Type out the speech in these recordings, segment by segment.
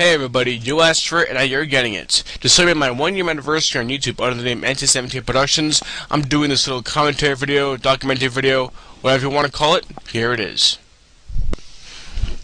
Hey everybody, you asked for it and now you're getting it. To celebrate my 1-year anniversary on YouTube under the name NC17 Productions, I'm doing this little commentary video, documentary video, whatever you want to call it. Here it is.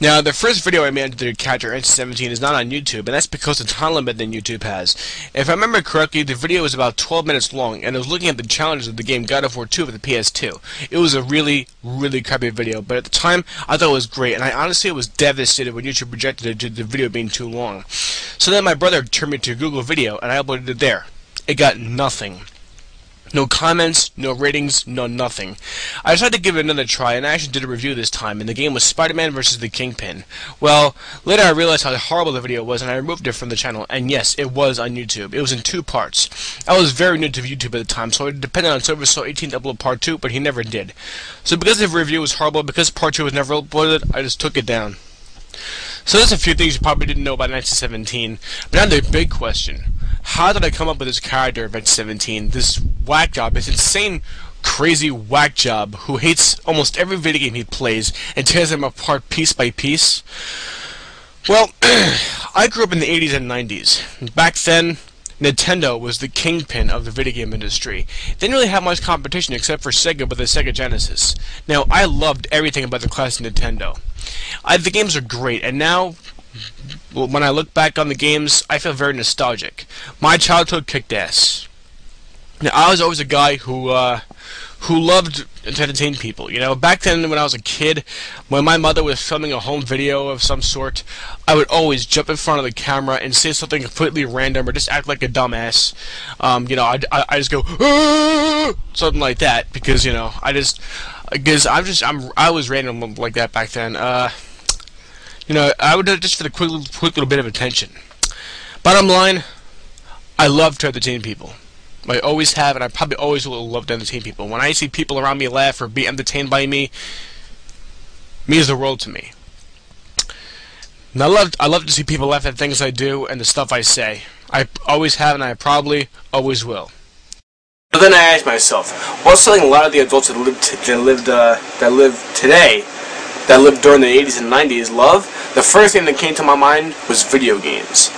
Now, the first video I made under the character NC17 is not on YouTube, and that's because of the time limit that YouTube has. If I remember correctly, the video was about 12 minutes long, and it was looking at the challenges of the game God of War 2 for the PS2. It was a really crappy video, but at the time, I thought it was great, and I honestly was devastated when YouTube rejected it due to the video being too long. So then my brother turned me to Google Video, and I uploaded it there. It got nothing. No comments, no ratings, no nothing. I decided to give it another try, and I actually did a review this time, and the game was Spider-Man vs. the Kingpin. Well, later I realized how horrible the video was, and I removed it from the channel, and yes, it was on YouTube. It was in 2 parts. I was very new to YouTube at the time, so I depended on Silversoul18 to upload part 2, but he never did. So because the review was horrible, because part 2 was never uploaded, I just took it down. So there's a few things you probably didn't know about NC17, but now the big question. How did I come up with this character of NC17, this whack job, this insane, crazy whack job who hates almost every video game he plays and tears them apart piece by piece? Well, I grew up in the 80s and 90s. Back then, Nintendo was the kingpin of the video game industry. They didn't really have much competition except for Sega with the Sega Genesis. Now, I loved everything about the classic Nintendo. The games are great, and now, when I look back on the games, I feel very nostalgic. My childhood kicked ass. Now, I was always a guy who loved to entertain people. You know, back then when I was a kid, when my mother was filming a home video of some sort, I would always jump in front of the camera and say something completely random or just act like a dumbass. You know, I just go "Aah!" something like that because you know I was random like that back then. You know, I would do it just for the quick little bit of attention. Bottom line, I love to entertain people. I always have, and I probably always will love to entertain people. When I see people around me laugh or be entertained by me, means the world to me. And I love to see people laugh at things I do and the stuff I say. I always have, and I probably always will. But then I asked myself, what's something a lot of the adults that lived during the 80s and 90s love? The first thing that came to my mind was video games.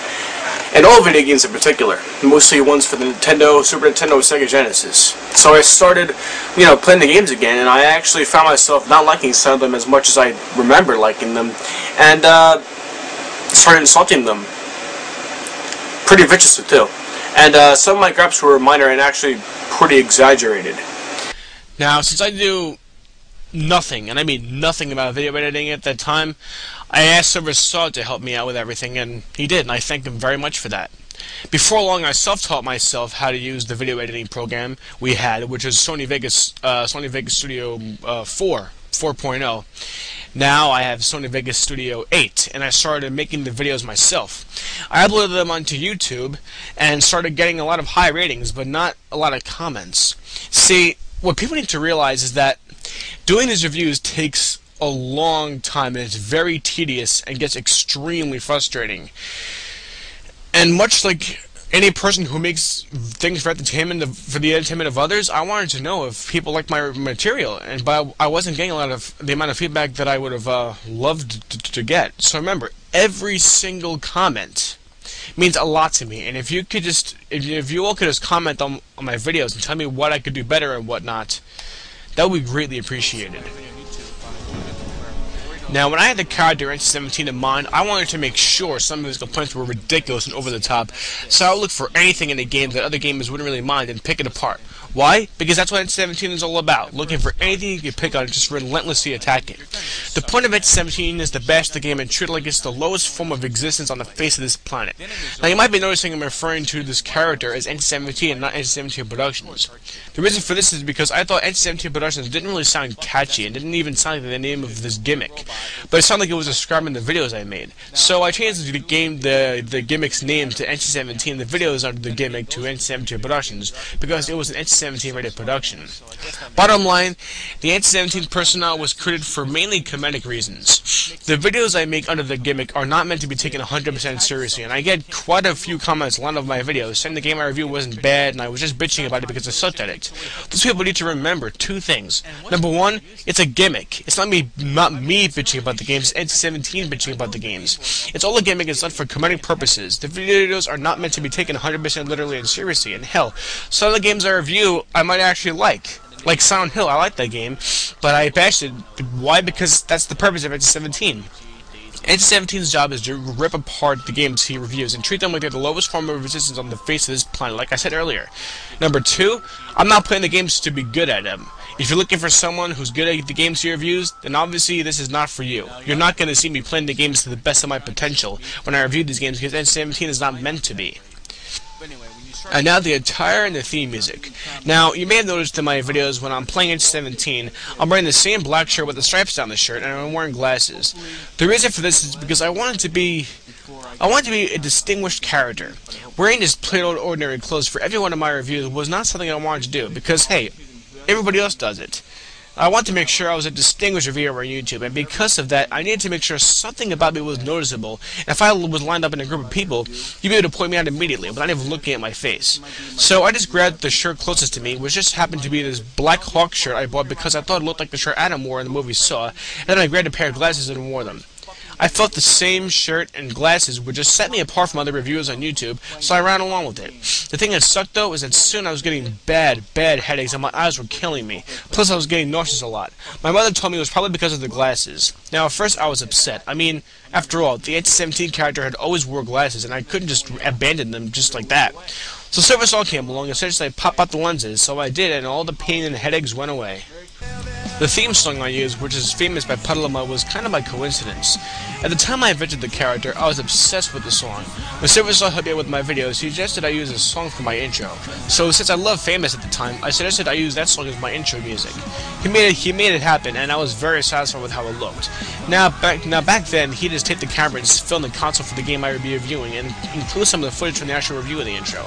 And all video games in particular, mostly ones for the Nintendo, Super Nintendo, Sega Genesis. So I started, you know, playing the games again, and I actually found myself not liking some of them as much as I remember liking them, and started insulting them. Pretty viciously too. And some of my gripes were minor and actually pretty exaggerated. Now, since I do nothing, and I mean nothing about video editing at that time, I asked Silversoul to help me out with everything, and he did, and I thank him very much for that. Before long, I self-taught myself how to use the video editing program we had, which is Sony Vegas Studio 4.0. Now I have Sony Vegas Studio 8, and I started making the videos myself. I uploaded them onto YouTube and started getting a lot of high ratings, but not a lot of comments. See, what people need to realize is that doing these reviews takes a long time, and it's very tedious and gets extremely frustrating. And much like any person who makes things for entertainment, for the entertainment of others, I wanted to know if people like my material, and but I wasn't getting a lot of the amount of feedback that I would have loved to get. So remember, every single comment means a lot to me, and if you could just, if you all could just comment on my videos and tell me what I could do better and whatnot, that would be greatly appreciated. Now, when I had the character NC17 in mind, I wanted to make sure some of his complaints were ridiculous and over the top, so I would look for anything in the game that other gamers wouldn't really mind and pick it apart. Why? Because that's what NC17 is all about, looking for anything you can pick on and just relentlessly attacking. The point of NC17 is to bash the game and treat it like it's the lowest form of existence on the face of this planet. Now, you might be noticing I'm referring to this character as NC17 and not NC17 Productions. The reason for this is because I thought NC17 Productions didn't really sound catchy and didn't even sound like the name of this gimmick, but it sounded like it was describing the videos I made. So I changed the gimmick's name to NC17, the videos under the gimmick to NC17 Productions, because it was an NC17 NC17 rated production. Bottom line, the NC17 personnel was created for mainly comedic reasons. The videos I make under the gimmick are not meant to be taken 100% seriously, and I get quite a few comments on a lot of my videos saying the game I review wasn't bad and I was just bitching about it because I sucked at it. Those people need to remember two things. Number one, it's a gimmick. It's not me bitching about the games, it's NC17 bitching about the games. It's all a gimmick. It's done for comedic purposes. The videos are not meant to be taken 100% literally and seriously, and hell, some of the games I review I might actually like. Like Silent Hill, I like that game, but I bashed it. Why? Because that's the purpose of NC17. NC17's job is to rip apart the games he reviews and treat them like they're the lowest form of resistance on the face of this planet, like I said earlier. Number two, I'm not playing the games to be good at them. If you're looking for someone who's good at the games he reviews, then obviously this is not for you. You're not going to see me playing the games to the best of my potential when I review these games, because NC17 is not meant to be. And now the attire and the theme music. Now, you may have noticed in my videos when I'm playing NC17, I'm wearing the same black shirt with the stripes down the shirt, and I'm wearing glasses. The reason for this is because I wanted to be a distinguished character. Wearing this plain old ordinary clothes for every one of my reviews was not something I wanted to do, because hey, everybody else does it. I want to make sure I was a distinguished reviewer on YouTube, and because of that, I needed to make sure something about me was noticeable. And if I was lined up in a group of people, you'd be able to point me out immediately, without even looking at my face. So I just grabbed the shirt closest to me, which just happened to be this Black Hawk shirt I bought because I thought it looked like the shirt Adam wore in the movie Saw, and then I grabbed a pair of glasses and wore them. I felt the same shirt and glasses would just set me apart from other reviewers on YouTube, so I ran along with it. The thing that sucked though is that soon I was getting bad headaches and my eyes were killing me. Plus I was getting nauseous a lot. My mother told me it was probably because of the glasses. Now at first I was upset. I mean, after all, the NC17 character had always wore glasses and I couldn't just abandon them just like that. So Silver Saw came along and suggested I pop out the lenses, so I did, and all the pain and headaches went away. The theme song I used, which is famous by Puddlemud, was kind of by coincidence. At the time I invented the character, I was obsessed with the song. When Silver Saw helped me out with my videos, he suggested I use a song for my intro. So since I loved Famous at the time, I suggested I use that song as my intro music. He made it happen, and I was very satisfied with how it looked. Now back then, he just taped the camera and filmed the console for the game I would be reviewing, and include some of the footage from the actual review of the intro.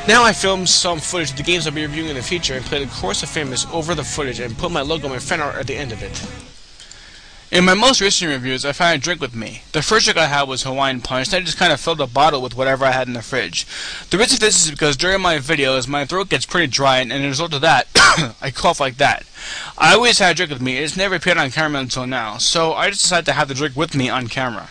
Now I filmed some footage of the games I'll be reviewing in the future and played the chorus of Famous over the footage and put my logo and fan art at the end of it. In my most recent reviews, I found a drink with me. The first drink I had was Hawaiian Punch, and I just kind of filled the bottle with whatever I had in the fridge. The reason for this is because during my videos, my throat gets pretty dry, and as a result of that, I cough like that. I always had a drink with me, it's never appeared on camera until now, so I just decided to have the drink with me on camera.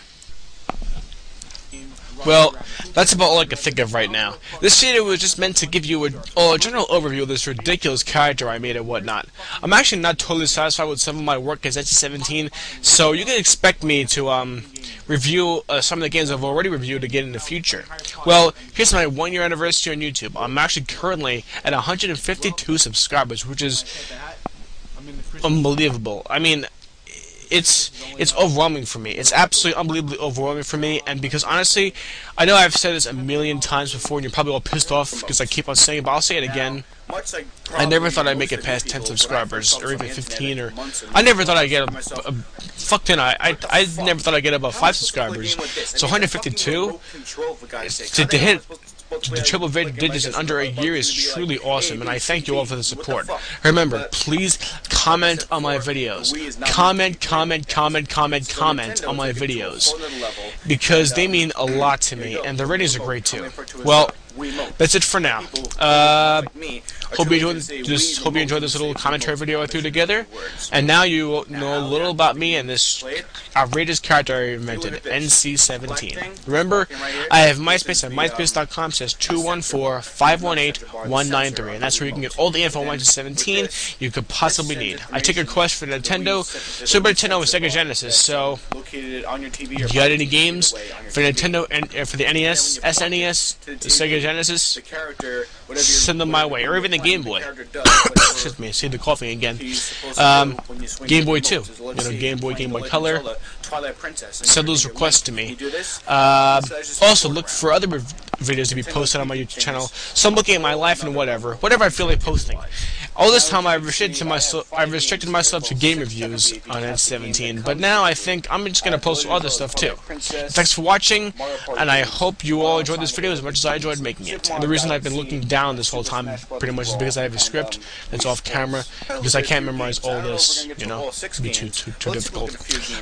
Well, that's about all I can think of right now. This video was just meant to give you a general overview of this ridiculous character I made and whatnot. I'm actually not totally satisfied with some of my work as NC17, so you can expect me to review some of the games I've already reviewed again in the future. Well, here's my 1-year anniversary on YouTube. I'm actually currently at 152 subscribers, which is unbelievable. I mean, it's overwhelming for me. It's absolutely unbelievably overwhelming for me, and because honestly, I know I've said this a million times before and you're probably all pissed off because I keep on saying it, but I'll say it again. I never thought I'd make it past 10 subscribers, or even 15, or I never thought I'd get I never thought I'd get about 5 subscribers. So 152 to hit the triple digits in under a year is truly awesome, and I thank you all for the support. Remember, please comment on my videos. Comment on my videos, because they mean a lot to me, and the ratings are great too. Well, that's it for now. Hope you enjoyed this little commentary video I threw together, and now you know a little about me and this outrageous character I invented, NC17. Remember, I have MySpace at myspace.com/214-518-193, and that's where you can get all the info on NC17 you could possibly need. I take requests for Nintendo, Super Nintendo, and Sega Genesis, so you got any games for Nintendo and for the NES, SNES, the Sega Genesis, send them my way, or even the Game Boy. Excuse me, see the coughing again. Game Boy too, Game Boy Color. Send those requests to me. Also, look for other videos to be posted on my YouTube channel. So I'm looking at my life and whatever I feel like posting. All this time I've restricted myself to game reviews on NC17, but now I think I'm just going to post other stuff too. Thanks for watching, and I hope you all enjoyed this video as much as I enjoyed making it. And the reason I've been looking down silent this whole time, pretty much is because I have a script that's off camera, because I can't memorize all this, you know, it'd be too difficult.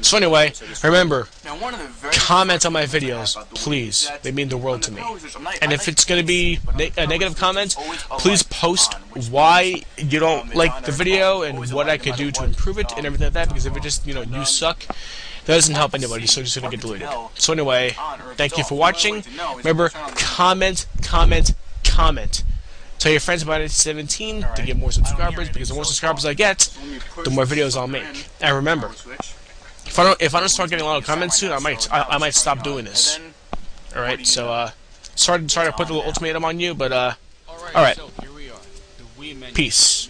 So anyway, remember, comment on my videos, please, they mean the world to me. And if it's going to be a negative comment, please post why you don't like the video and what I could do to improve it and everything like that, because if it just, you know, you suck, that doesn't help anybody, so it's just going to get deleted. So anyway, thank you for watching. Remember, comment. Tell your friends about NC17 to get more subscribers, because the more subscribers I get, the more videos I'll make. And remember, if I don't start getting a lot of comments soon, I might stop doing this. All right, so sorry to put the ultimatum on you, but all right, peace.